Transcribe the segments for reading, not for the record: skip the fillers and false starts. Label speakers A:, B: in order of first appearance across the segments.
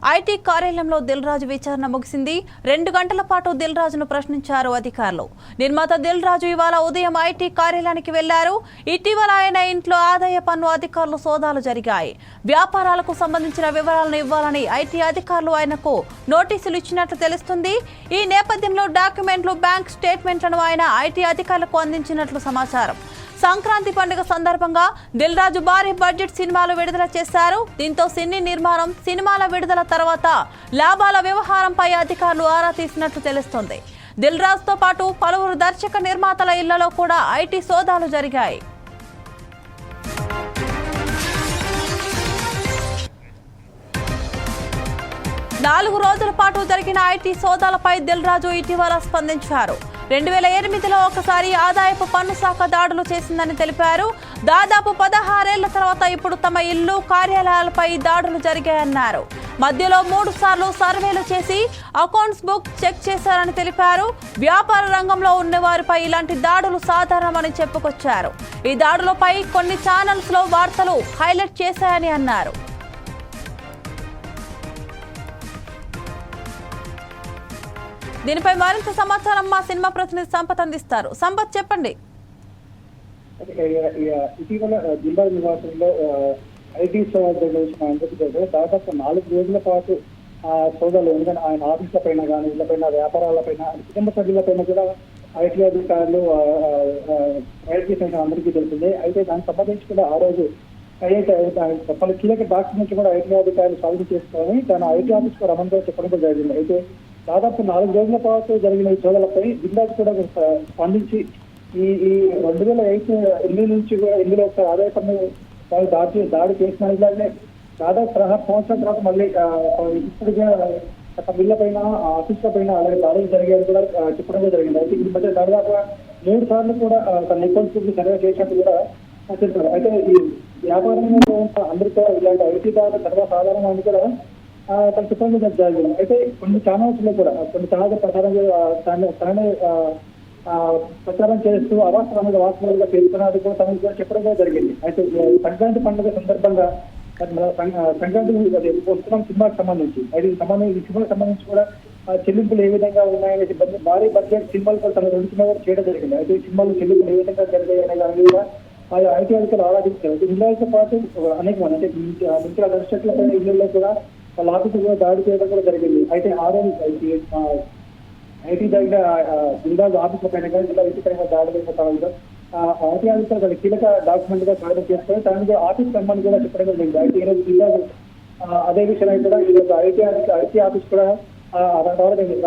A: IT కార్యాలయంలో దిల్ రాజు విచారణ ముగిసింది. 2 గంటల పాటు దిల్ రాజును ప్రశ్నించారు అధికారులు. నిర్మాత దిల్ రాజు ఇవాళ ఉదయం ఐటీ కార్యాలయానికి వెళ్లారు. ఇటీవల ఆయన ఇంట్లో ఆదాయ పన్ను అధికారులు సోదాలు జరిగాయి. వ్యాపారాలకు సంబంధించిన వివరాలను ఇవ్వాలని ఐటీ అధికారులు ఆయనకు నోటీసులు ఇచ్చినట్లు తెలుస్తుంది. ఈ నేపథ్యంలో డాక్యుమెంట్లు, బ్యాంక్ స్టేట్మెంట్లను ఆయన ఐటీ అధికారులకు అందించినట్లు సమాచారం. సంక్రాంతి పండుగ సందర్భంగా దిల్ రాజు భారీ బడ్జెట్ సినిమాలు విడుదల చేశారు. దీంతో సినీ నిర్మాణం, సినిమాల విడుదల తర్వాత లాభాల వ్యవహారంపై అధికారులు ఆరా తీసినట్లు తెలుస్తోంది. దిల్ రాజుతో పాటు పలువురు దర్శక నిర్మాతల ఇళ్లలో కూడా ఐటీ సోదాలు జరిగాయి. నాలుగు రోజుల పాటు జరిగిన ఐటీ సోదాలపై దిల్ రాజు ఇటీవల స్పందించారు. 2008లో ఒకసారి ఆదాయపు పన్ను శాఖ దాడులు చేసిందని తెలిపారు. దాదాపు 16 ఏళ్ల తర్వాత ఇప్పుడు తమ ఇల్లు, కార్యాలయాలపై దాడులు జరిగాయన్నారు. మధ్యలో 3 సార్లు సర్వేలు చేసి అకౌంట్స్ బుక్ చెక్ చేశారని తెలిపారు. వ్యాపార రంగంలో ఉన్న వారిపై ఇలాంటి దాడులు సాధారణమని చెప్పుకొచ్చారు. ఈ దాడులపై కొన్ని ఛానల్స్ లో వార్తలు హైలైట్ చేశాయని అన్నారు. దీనిపై మరింత సమాచారం మా సినిమా ప్రతినిధి సంపత్ అందిస్తారు. సంపత్, చెప్పండి.
B: ఇటీవల జిల్లా నివాసంలో ఐటీ సోదాలు దాదాపు 4 రోజుల పాటు సోదాలు, ఎందుకంటే ఆయన ఆఫీసుల పైన కానీ, ఇళ్లపైన, వ్యాపారాలపైన, కుటుంబ సభ్యులపైన కూడా ఐటీ అధికారులు ప్రయత్నించిన అందరికీ తెలిసిందే. అయితే దానికి సంబంధించి కూడా ఆ రోజు పలు కీలక డాక్యుమెంట్లు కూడా ఐటీ అధికారులు సాధన చేసుకొని తన ఐటీ ఆఫీస్ కు రమ్మని చెప్పడం జరిగింది. అయితే దాదాపు 4 రోజుల పాటు జరిగిన ఈ సోదాలపై జిల్లాకు కూడా స్పందించి ఈ 2008 నుంచి కూడా ఇందులో ఒక ఆదాయ పన్ను దాడి చేసిన ఇలాగే దాదాపు 16 సంవత్సరాల తర్వాత మళ్ళీ ఇప్పుడు ఇళ్ల పైన, ఆఫీసుల పైన అలాగే దాడులు జరిగేది కూడా చెప్పడం జరిగింది. అయితే ఈ మధ్య దాదాపు 3 సార్లు కూడా తన అకౌంట్స్ సర్వే చేసినట్టు కూడా చెప్పారు. అయితే ఈ వ్యాపారంలో అందరితో ఇలాంటి ఐటీ దాడులు సర్వసాధారణం కూడా తన చెప్పడం జరిగింది. అయితే కొన్ని ఛానల్స్ లో కూడా కొన్ని ఛానల్ ప్రచారం చేస్తూ అవాస్తవానికి వాస్తవాలుగా పేర్కొన్నది కూడా తనకు కూడా చెప్పడం జరిగింది. అయితే సంక్రాంతి పండుగ సందర్భంగా సంక్రాంతి వస్తున్నాం సినిమాకి సంబంధించి, అయితే ఈ సినిమాకి సంబంధించి కూడా చెల్లింపులు ఏ విధంగా ఉన్నాయనే భారీ బడ్జెట్ సినిమాలు కూడా తన 2 సినిమాలు కూడా చేయడం జరిగింది. అయితే ఈ సినిమాలు చెల్లింపులు ఏ విధంగా జరిగాయనే దాని కూడా ఐటీ అధికారులు ఆరాధించారు. ఇళ్ళతో పాటు అనేక మంది అంటే మిగతా దర్శకుల పైన ఇళ్లలో కూడా వాళ్ళ ఆఫీసు కూడా దాడి చేయడం కూడా జరిగింది. అయితే ఐటీ దగ్గర జిల్లా ఆఫీసుల పైన కానీ, జిల్లా ఇంటి పైన దాడి చేసిన తర్వాత ఐటీ అధికారులు కీలక డాక్యుమెంట్ గా సాధన చేసుకొని దానికి ఆఫీస్ సంబంధం కూడా చెప్పడం జరిగింది. అయితే ఈరోజు జిల్లా అదే విషయం కూడా ఈరోజు ఐటీ ఆఫీస్ కూడా రావడం జరిగింది.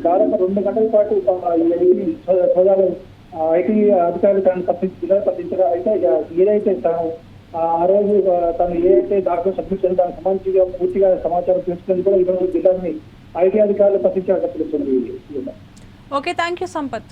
B: దాదాపు 2 గంటల పాటు ఈ సోదాలు ఐటీ అధికారులు తనను తప్పించారు. అయితే ఏదైతే తను ఆ రోజు తను ఏదైతే డాక్యుమెంట్ సబ్మిట్ చేయాలో దానికి సంబంధించి పూర్తిగా సమాచారం తెలుసుకుని కూడా ఈరోజు జిల్లాని ఐటీ అధికారులు తప్పించారు తెలుస్తుంది.
A: Okay, thank you Sampath.